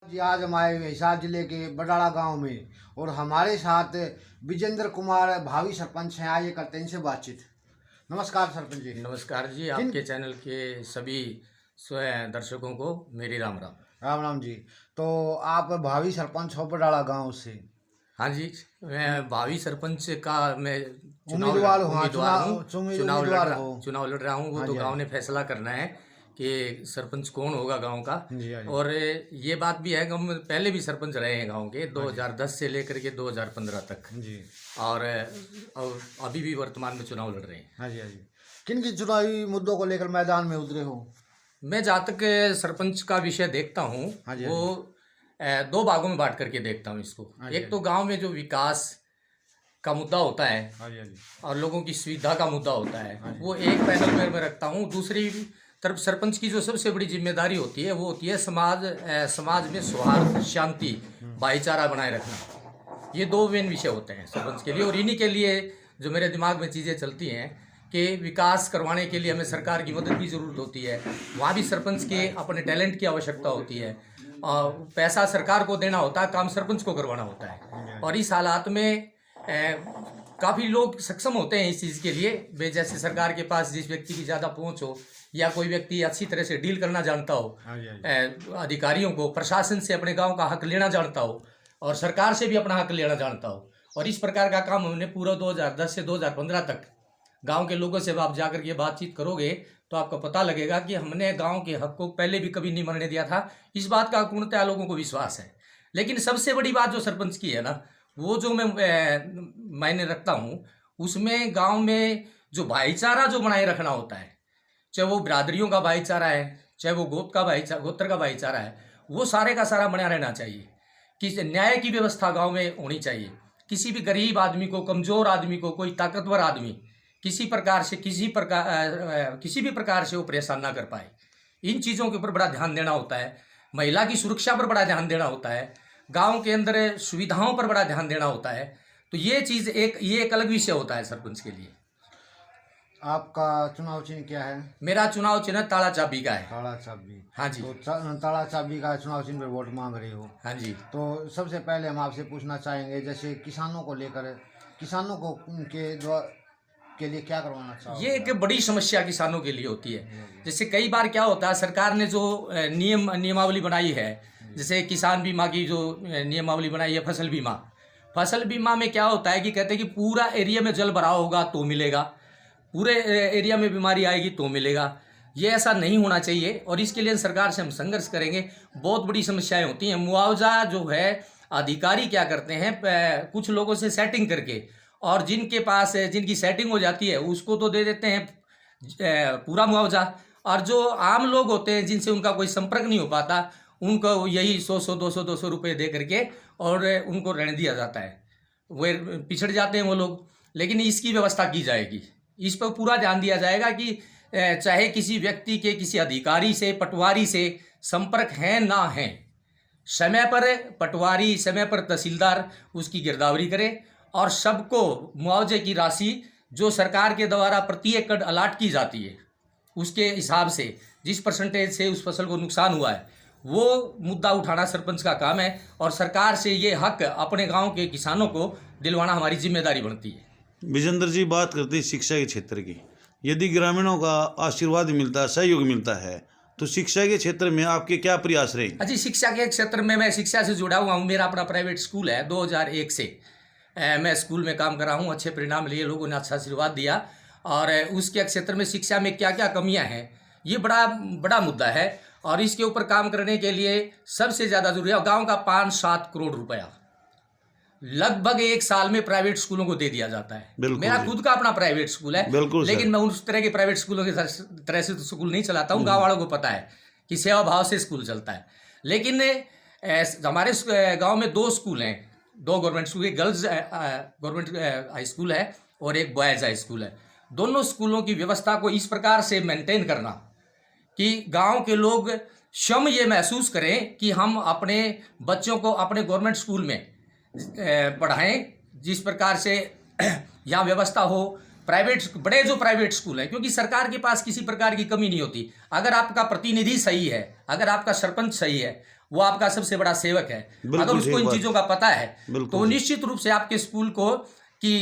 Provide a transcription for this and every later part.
जी आज हम आए हिसार जिले के बडाला गांव में और हमारे साथ विजेंद्र कुमार भावी सरपंच हैं। आइए करते हैं इनसे बातचीत। नमस्कार सरपंच जी। नमस्कार जी, किन आपके चैनल के सभी दर्शकों को मेरी राम राम। राम राम जी। तो आप भावी सरपंच हो बडाला गांव से। हाँ जी, मैं भावी सरपंच का मैं उम्मीदवार हो, हाँ उम्मीदवार हूँ। उम्मीदवार हो। चुनाव लड़ रहा हूँ। वो हाँ तो जी हाँ गांव जी। ने फैसला करना है कि सरपंच कौन होगा गांव का। जी हाँ जी। और ये बात भी है कि हम पहले भी सरपंच रहे हैं गांव के, हाँ जी 2010 से लेकर के 2015 तक। जी। और अभी भी वर्तमान में चुनाव लड़ रहे हैं। हाँ जी हाँ जी। किन किन चुनावी मुद्दों को लेकर मैदान में उतरे हो? मैं जहाँ तक सरपंच का विषय देखता हूँ, हाँ जी हाँ वो जी। दो भागों में बांट करके देखता हूँ इसको। हाँ जी एक हाँ तो जी। गांव में जो विकास का मुद्दा होता है हाँ जी हाँ जी। और लोगों की सुविधा का मुद्दा होता है, हाँ जी। वो एक पैनल में मैं रखता हूँ। दूसरी तरफ सरपंच की जो सबसे बड़ी जिम्मेदारी होती है वो होती है समाज में सौहार्द, शांति, भाईचारा बनाए रखना। ये दो मेन विषय होते हैं सरपंच के लिए। और इन्हीं के लिए जो मेरे दिमाग में चीज़ें चलती हैं कि विकास करवाने के लिए हमें सरकार की मदद की ज़रूरत होती है, वहाँ भी सरपंच के अपने टैलेंट की आवश्यकता होती है। और पैसा सरकार को देना होता है, काम सरपंच को करवाना होता है। और इस हालात में काफ़ी लोग सक्षम होते हैं इस चीज़ के लिए। वे जैसे सरकार के पास जिस व्यक्ति की ज़्यादा पहुंच हो, या कोई व्यक्ति अच्छी तरह से डील करना जानता हो, हाँ जी हाँ जी। अधिकारियों को, प्रशासन से अपने गांव का हक लेना जानता हो और सरकार से भी अपना हक लेना जानता हो। और इस प्रकार का काम हमने पूरा 2010 से 2015 तक गांव के लोगों से आप जाकर के बातचीत करोगे तो आपको पता लगेगा कि हमने गांव के हक को पहले भी कभी नहीं मरने दिया था। इस बात का पूर्णतः लोगों को विश्वास है। लेकिन सबसे बड़ी बात जो सरपंच की है ना, वो जो मैं मायने रखता हूँ, उसमें गांव में जो भाईचारा जो बनाए रखना होता है, चाहे वो बिरादरियों का भाईचारा है, चाहे वो गोत्र का भाईचारा है, वो सारे का सारा बना रहना चाहिए। कि न्याय की व्यवस्था गांव में होनी चाहिए। किसी भी गरीब आदमी को, कमज़ोर आदमी को, कोई ताकतवर आदमी किसी भी प्रकार से वो परेशान ना कर पाए। इन चीज़ों के ऊपर बड़ा ध्यान देना होता है। महिला की सुरक्षा पर बड़ा ध्यान देना होता है। गांव के अंदर सुविधाओं पर बड़ा ध्यान देना होता है। तो ये चीज़ ये एक अलग विषय होता है सरपंच के लिए। आपका चुनाव चिन्ह क्या है? मेरा चुनाव चिन्ह ताला चाबी का है। ताला चाबी। हाँ जी। तो ताला चाबी का चुनाव चिन्ह पे वोट मांग रहे हो? हाँ जी। तो सबसे पहले हम आपसे पूछना चाहेंगे, जैसे किसानों को लेकर, किसानों को उनके के लिए क्या करवाना चाहोगे? ये एक बड़ी समस्या किसानों के लिए होती है। जैसे कई बार क्या होता है, सरकार ने जो नियमावली बनाई है, जैसे किसान बीमा की जो नियमावली बनाई है, फसल बीमा में क्या होता है कि कहते हैं कि पूरा एरिया में जल भराव होगा तो मिलेगा, पूरे एरिया में बीमारी आएगी तो मिलेगा। ये ऐसा नहीं होना चाहिए और इसके लिए सरकार से हम संघर्ष करेंगे। बहुत बड़ी समस्याएं होती हैं। मुआवजा जो है, अधिकारी क्या करते हैं, कुछ लोगों से सेटिंग करके, और जिनके पास जिनकी सेटिंग हो जाती है उसको तो दे देते हैं पूरा मुआवजा, और जो आम लोग होते हैं जिनसे उनका कोई संपर्क नहीं हो पाता, उनको यही 100 रुपये दे करके और उनको ऋण दिया जाता है। वे पिछड़ जाते हैं वो लोग। लेकिन इसकी व्यवस्था की जाएगी, इस पर पूरा ध्यान दिया जाएगा कि चाहे किसी व्यक्ति के किसी अधिकारी से, पटवारी से संपर्क है ना है, समय पर पटवारी, समय पर तहसीलदार उसकी गिरदावरी करे और सबको मुआवजे की राशि जो सरकार के द्वारा प्रति एकड़ अलाट की जाती है, उसके हिसाब से जिस परसेंटेज से उस फसल को नुकसान हुआ है, वो मुद्दा उठाना सरपंच का काम है। और सरकार से ये हक अपने गांव के किसानों को दिलवाना हमारी जिम्मेदारी बनती है। विजेंद्र जी, बात करते हैं शिक्षा के क्षेत्र की। यदि ग्रामीणों का आशीर्वाद मिलता है, सहयोग मिलता है, तो शिक्षा के क्षेत्र में आपके क्या प्रयास रहेंगे? जी, शिक्षा के क्षेत्र में मैं शिक्षा से जुड़ा हुआ हूँ। मेरा अपना प्राइवेट स्कूल है। 2001 से मैं स्कूल में काम कर रहा हूँ। अच्छे परिणाम लिए, लोगों ने अच्छा आशीर्वाद दिया। और उसके क्षेत्र में शिक्षा में क्या क्या कमियाँ हैं, ये बड़ा मुद्दा है। और इसके ऊपर काम करने के लिए सबसे ज़्यादा जरूरी है, गाँव का 5-7 करोड़ रुपया लगभग एक साल में प्राइवेट स्कूलों को दे दिया जाता है। मेरा खुद का अपना प्राइवेट स्कूल है, लेकिन मैं उस तरह के प्राइवेट स्कूलों की तरह से स्कूल नहीं चलाता हूँ। गाँव वालों को पता है कि सेवा भाव से स्कूल चलता है। लेकिन हमारे गाँव में 2 स्कूल हैं, 2 गवर्नमेंट स्कूल, एक गर्ल्स गवर्नमेंट हाई स्कूल है और एक बॉयज़ हाई स्कूल है। दोनों स्कूलों की व्यवस्था को इस प्रकार से मेंटेन करना कि गांव के लोग स्वयं ये महसूस करें कि हम अपने बच्चों को अपने गवर्नमेंट स्कूल में पढ़ाएं, जिस प्रकार से यहाँ व्यवस्था हो। बड़े जो प्राइवेट स्कूल है, क्योंकि सरकार के पास किसी प्रकार की कमी नहीं होती। अगर आपका प्रतिनिधि सही है, अगर आपका सरपंच सही है वो आपका सबसे बड़ा सेवक है। बिल्कुल अगर उसको सही इन बात। चीज़ों का पता है बिल्कुल तो वो जी। निश्चित रूप से आपके स्कूल को की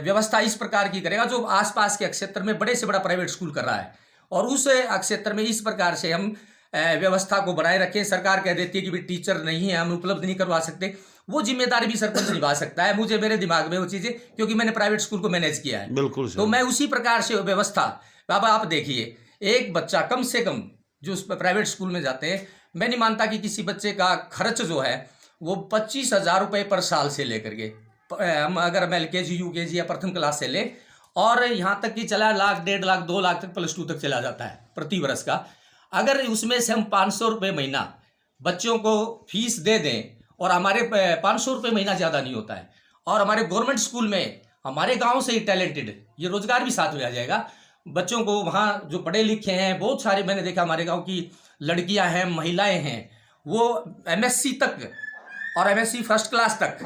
व्यवस्था इस प्रकार की करेगा जो आसपास के क्षेत्र में बड़े से बड़ा प्राइवेट स्कूल कर रहा है, और उस क्षेत्र में इस प्रकार से हम व्यवस्था को बनाए रखें। सरकार कह देती है कि भाई टीचर नहीं है, हम उपलब्ध नहीं करवा सकते, वो जिम्मेदारी भी सरपंच निभा सकता है। मुझे मेरे दिमाग में वो चीज़ें, क्योंकि मैंने प्राइवेट स्कूल को मैनेज किया है, बिल्कुल तो सही। मैं उसी प्रकार से व्यवस्था। अब आप देखिए, एक बच्चा कम से कम जो उस प्राइवेट स्कूल में जाते हैं, मैं नहीं मानता कि किसी बच्चे का खर्च जो है वो 25,000 रुपये पर साल से लेकर के, हम अगर हम LKG UKG या प्रथम क्लास से ले, और यहाँ तक कि चला लाख, 1.5 लाख, 2 लाख तक +2 तक चला जाता है प्रति वर्ष का। अगर उसमें से हम 500 रुपये महीना बच्चों को फीस दे दें, और हमारे 500 रुपये महीना ज़्यादा नहीं होता है, और हमारे गवर्नमेंट स्कूल में हमारे गांव से ही टैलेंटेड, ये रोजगार भी साथ में आ जाएगा बच्चों को। वहाँ जो पढ़े लिखे हैं बहुत सारे, मैंने देखा हमारे गांव की लड़कियां हैं, महिलाएं हैं, वो MSc तक और MSc फर्स्ट क्लास तक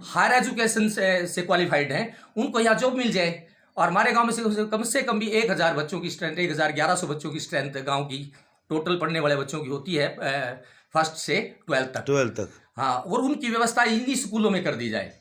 हायर एजुकेशन से क्वालिफाइड हैं, उनको यहाँ जॉब मिल जाए। और हमारे गांव में से कम भी 1,000 बच्चों की स्ट्रेंथ, 1,1100 बच्चों की स्ट्रेंथ गांव की टोटल पढ़ने वाले बच्चों की होती है, फर्स्ट से 12th तक। 12 तक। हाँ, और उनकी व्यवस्था इन्हीं स्कूलों में कर दी जाए।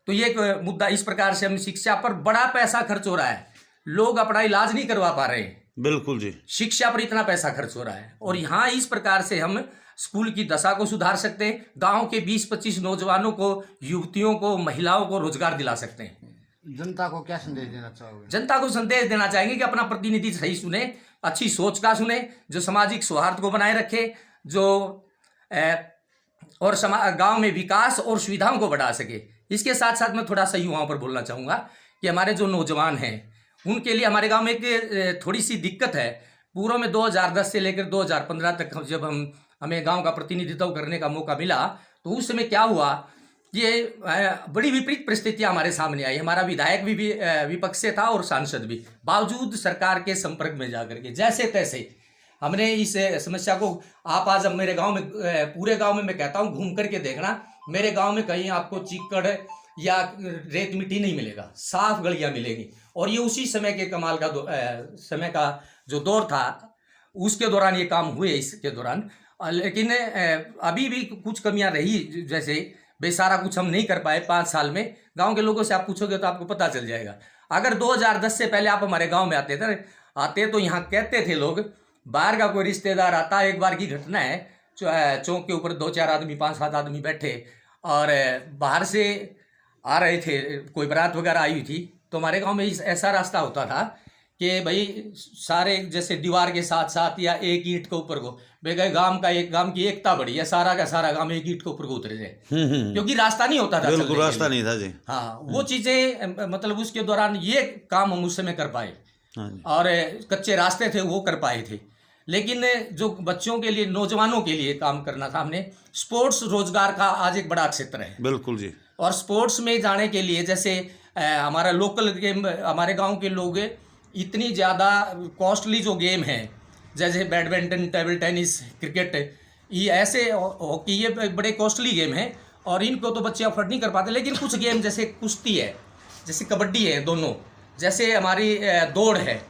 तो ये एक मुद्दा, इस प्रकार से हम शिक्षा पर बड़ा पैसा खर्च हो रहा है, लोग अपना इलाज नहीं करवा पा रहे हैं, बिल्कुल जी। शिक्षा पर इतना पैसा खर्च हो रहा है। और यहाँ इस प्रकार से हम स्कूल की दशा को सुधार सकते हैं, गांव के 20-25 नौजवानों को, युवतियों को, महिलाओं को रोजगार दिला सकते हैं। जनता को क्या संदेश देना चाहोगे? जनता को संदेश देना चाहेंगे कि अपना प्रतिनिधि सही सुने, अच्छी सोच का सुने, जो सामाजिक सौहार्द को बनाए रखे, जो और गांव में विकास और सुविधाओं को बढ़ा सके। इसके साथ साथ मैं थोड़ा सा युवाओं पर बोलना चाहूँगा कि हमारे जो नौजवान हैं उनके लिए हमारे गांव में एक थोड़ी सी दिक्कत है। पूर्व में 2010 से लेकर 2015 तक जब हमें गांव का प्रतिनिधित्व करने का मौका मिला, तो उस समय क्या हुआ, ये बड़ी विपरीत परिस्थितियां हमारे सामने आई। हमारा विधायक भी विपक्ष से था और सांसद भी, बावजूद सरकार के संपर्क में जाकर के जैसे तैसे हमने इस समस्या को, आप आज अब मेरे गांव में, पूरे गांव में मैं कहता हूं घूम करके देखना, मेरे गांव में कहीं आपको चिक्कड़ या रेत मिट्टी नहीं मिलेगा, साफ गलियां मिलेंगी। और ये उसी समय के कमाल का समय का जो दौर था, उसके दौरान ये काम हुए, इसके दौरान। लेकिन अभी भी कुछ कमियां रही, जैसे बेसारा कुछ हम नहीं कर पाए 5 साल में। गांव के लोगों से आप पूछोगे तो आपको पता चल जाएगा। अगर 2010 से पहले आप हमारे गांव में आते तो यहाँ कहते थे लोग, बाहर का कोई रिश्तेदार आता, एक बार की घटना है, चौक के ऊपर 2-4 आदमी, 5-7 आदमी बैठे और बाहर से आ रहे थे, कोई बारात वगैरह आई हुई थी, तो हमारे गांव में ऐसा रास्ता होता था कि भाई सारे जैसे दीवार के साथ साथ या एक ईंट के ऊपर को, भाई गांव की एकता बड़ी है, सारा का सारा गांव एक ईंट के ऊपर को उतरे जाए, क्योंकि रास्ता नहीं होता था, बिल्कुल रास्ता नहीं था जी। हाँ, वो चीजें मतलब उसके दौरान ये काम हम उस समय कर पाए, और कच्चे रास्ते थे वो कर पाए थे। लेकिन जो बच्चों के लिए, नौजवानों के लिए काम करना था हमने, स्पोर्ट्स रोजगार का आज एक बड़ा क्षेत्र है। बिल्कुल जी। और स्पोर्ट्स में जाने के लिए जैसे हमारा लोकल गेम, हमारे गांव के लोग इतनी ज़्यादा कॉस्टली जो गेम हैं, जैसे बैडमिंटन, टेबल टेनिस, क्रिकेट, ये ऐसे हॉकी, ये बड़े कॉस्टली गेम हैं और इनको तो बच्चे अफोर्ड नहीं कर पाते। लेकिन कुछ गेम जैसे कुश्ती है, जैसे कबड्डी है, दोनों, जैसे हमारी दौड़ है,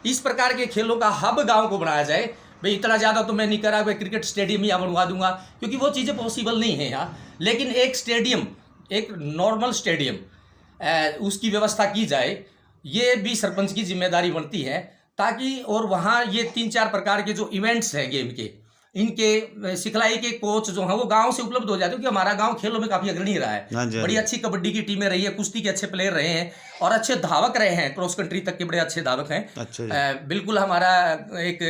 इस प्रकार के खेलों का हब गांव को बनाया जाए। भाई इतना ज़्यादा तो मैं नहीं करा, भाई क्रिकेट स्टेडियम यहाँ बनवा दूंगा, क्योंकि वो चीज़ें पॉसिबल नहीं है यहाँ। लेकिन एक स्टेडियम, एक नॉर्मल स्टेडियम, उसकी व्यवस्था की जाए, ये भी सरपंच की जिम्मेदारी बनती है, ताकि और वहाँ ये 3-4 प्रकार के जो इवेंट्स हैं गेम के, इनके सिखलाई के कोच जो हैं वो गांव से उपलब्ध हो जाते हैं, क्योंकि हमारा गांव खेलों में काफ़ी अग्रणी रहा है। बड़ी अच्छी कबड्डी की टीमें रही है, कुश्ती के अच्छे प्लेयर रहे हैं और अच्छे धावक रहे हैं, क्रॉस कंट्री तक के बड़े अच्छे धावक हैं। अच्छा बिल्कुल। हमारा एक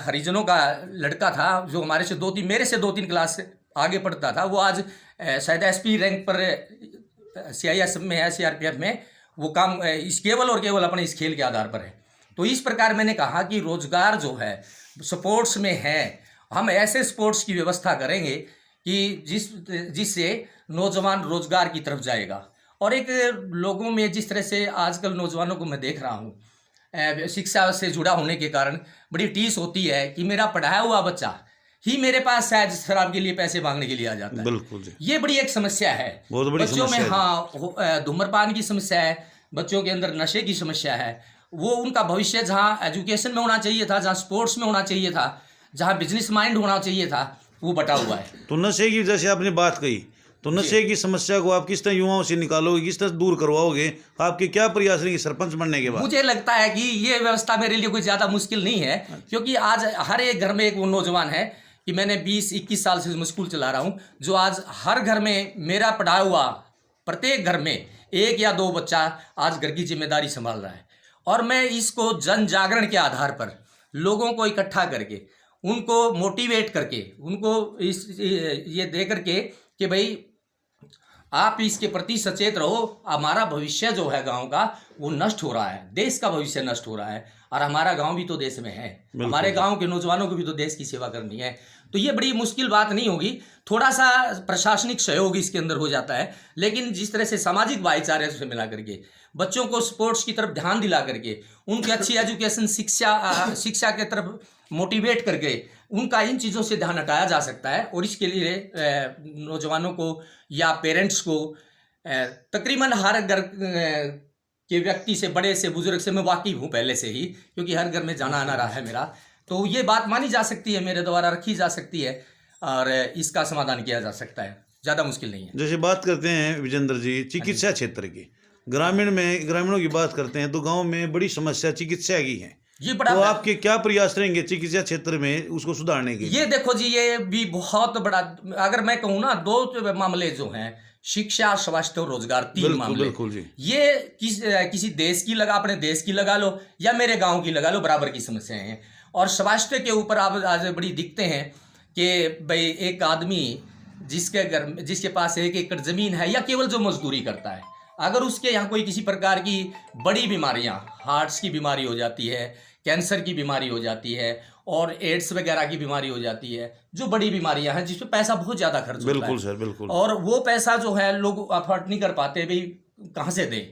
हरिजनों का लड़का था जो हमारे से मेरे से 2-3 क्लास आगे पढ़ता था, वो आज शायद SP रैंक पर CIS में है, CRPF में वो काम केवल और केवल अपने इस खेल के आधार पर है। तो इस प्रकार मैंने कहा कि रोजगार जो है स्पोर्ट्स में है, हम ऐसे स्पोर्ट्स की व्यवस्था करेंगे कि जिससे नौजवान रोजगार की तरफ जाएगा। और एक लोगों में जिस तरह से आजकल नौजवानों को मैं देख रहा हूँ, शिक्षा से जुड़ा होने के कारण बड़ी टीस होती है कि मेरा पढ़ाया हुआ बच्चा ही मेरे पास शायद शराब के लिए पैसे मांगने के लिए आ जाता है। बिल्कुल जी। ये बड़ी एक समस्या है, बहुत बड़ी बच्चों में। समस्या है। हाँ, धूम्रपान की समस्या है, बच्चों के अंदर नशे की समस्या है। वो उनका भविष्य जहाँ एजुकेशन में होना चाहिए था, जहाँ स्पोर्ट्स में होना चाहिए था, जहाँ बिजनेस माइंड होना चाहिए था, वो बटा हुआ है। तो नशे की, जैसे आपने बात कही, तो नशे की समस्या को आप किस तरह युवाओं से निकालोगे, किस तरह दूर करवाओगे, आपके क्या प्रयास रहेंगे सरपंच बनने के बाद? मुझे लगता है कि ये व्यवस्था मेरे लिए कोई ज़्यादा मुश्किल नहीं है, क्योंकि आज हर एक घर में एक वो नौजवान है कि मैंने 20-21 साल से मैं स्कूल चला रहा हूँ, जो आज हर घर में मेरा पढ़ाया हुआ प्रत्येक घर में 1 या 2 बच्चा आज घर की जिम्मेदारी संभाल रहा है। और मैं इसको जन जागरण के आधार पर लोगों को इकट्ठा करके, उनको मोटिवेट करके, उनको ये दे करके कि भाई आप इसके प्रति सचेत रहो, हमारा भविष्य जो है गांव का वो नष्ट हो रहा है, देश का भविष्य नष्ट हो रहा है, और हमारा गांव भी तो देश में है, हमारे गांव के नौजवानों को भी तो देश की सेवा करनी है। तो ये बड़ी मुश्किल बात नहीं होगी, थोड़ा सा प्रशासनिक सहयोग इसके अंदर हो जाता है, लेकिन जिस तरह से सामाजिक भाईचारे से मिला करके, बच्चों को स्पोर्ट्स की तरफ ध्यान दिला करके, उनकी अच्छी एजुकेशन शिक्षा के तरफ मोटिवेट करके उनका इन चीज़ों से ध्यान हटाया जा सकता है। और इसके लिए नौजवानों को या पेरेंट्स को, तकरीबन हर घर के व्यक्ति से, बड़े से बुजुर्ग से मैं वाकिफ हूँ पहले से ही, क्योंकि हर घर में जाना आना रहा है मेरा, तो ये बात मानी जा सकती है, मेरे द्वारा रखी जा सकती है और इसका समाधान किया जा सकता है, ज़्यादा मुश्किल नहीं है। जैसे बात करते हैं विजेंद्र जी चिकित्सा क्षेत्र की, ग्रामीणों की बात करते हैं तो गांव में बड़ी समस्या चिकित्सा की है, ये बड़ा तो आपके क्या प्रयास रहेंगे चिकित्सा क्षेत्र में उसको सुधारने के? ये देखो जी, ये भी बहुत बड़ा, अगर मैं कहूँ ना, 2 मामले जो हैं, शिक्षा, स्वास्थ्य और रोजगार, 3 मामले, बिल्कुल जी। ये किसी देश की लगा, अपने देश की लगा लो या मेरे गांव की लगा लो, बराबर की समस्याएं हैं। और स्वास्थ्य के ऊपर आप आज बड़ी दिखते हैं कि भाई एक आदमी जिसके पास 1 एकड़ जमीन है, या केवल जो मजदूरी करता है, अगर उसके यहाँ कोई किसी प्रकार की बड़ी बीमारियां, हार्ट्स की बीमारी हो जाती है, कैंसर की बीमारी हो जाती है और एड्स वगैरह की बीमारी हो जाती है, जो बड़ी बीमारियां हैं जिसपे पैसा बहुत ज़्यादा खर्च होता है। बिल्कुल सर, बिल्कुल। और वो पैसा जो है लोग अफोर्ड नहीं कर पाते, भाई कहाँ से दें।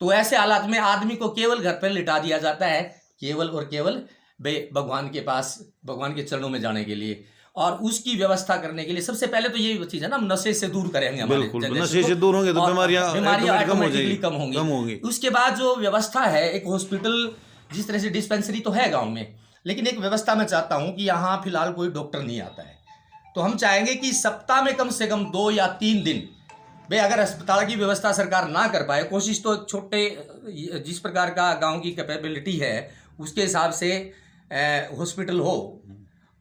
तो ऐसे हालात में आदमी को केवल घर पर लिटा दिया जाता है, केवल और केवल भाई भगवान के पास, भगवान के चरणों में जाने के लिए, और उसकी व्यवस्था करने के लिए सबसे पहले तो यही चीज़ है ना, हम नशे से दूर करेंगे, हमारे नशे से दूर होंगे तो बीमारियां ऑटोमेटिकली कम होंगी। उसके बाद जो व्यवस्था है, एक हॉस्पिटल, जिस तरह से डिस्पेंसरी तो है गांव में, लेकिन एक व्यवस्था मैं चाहता हूं कि यहाँ फिलहाल कोई डॉक्टर नहीं आता है, तो हम चाहेंगे कि सप्ताह में कम से कम 2 या 3 दिन, भाई अगर अस्पताल की व्यवस्था सरकार ना कर पाए, कोशिश तो छोटे, जिस प्रकार का गांव की कैपेबिलिटी है उसके हिसाब से हॉस्पिटल हो,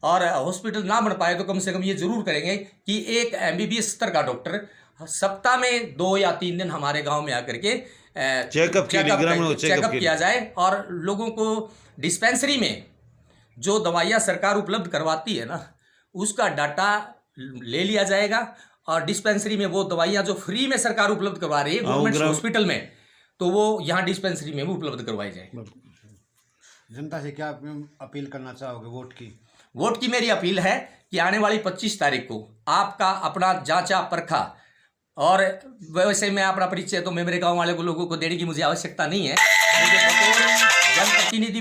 और हॉस्पिटल ना बन पाए तो कम से कम ये जरूर करेंगे कि एक MBBS स्तर का डॉक्टर सप्ताह में 2 या 3 दिन हमारे गांव में आकर के चेकअप किया जाए, और लोगों को डिस्पेंसरी में जो दवाइयाँ सरकार उपलब्ध करवाती है ना, उसका डाटा ले लिया जाएगा, और डिस्पेंसरी में वो दवाइयाँ जो फ्री में सरकार उपलब्ध करवा रही है गवर्नमेंट हॉस्पिटल में, तो वो यहाँ डिस्पेंसरी में भी उपलब्ध करवाई जाए। जनता से क्या अपील करना चाहोगे? वोट की मेरी अपील है कि आने वाली 25 तारीख को आपका अपना जांचा परखा, और वैसे मैं अपना परिचय तो मैं मेरे गांव वाले को लोगों को देने की मुझे आवश्यकता नहीं है, मुझे बतौर जनप्रतिनिधि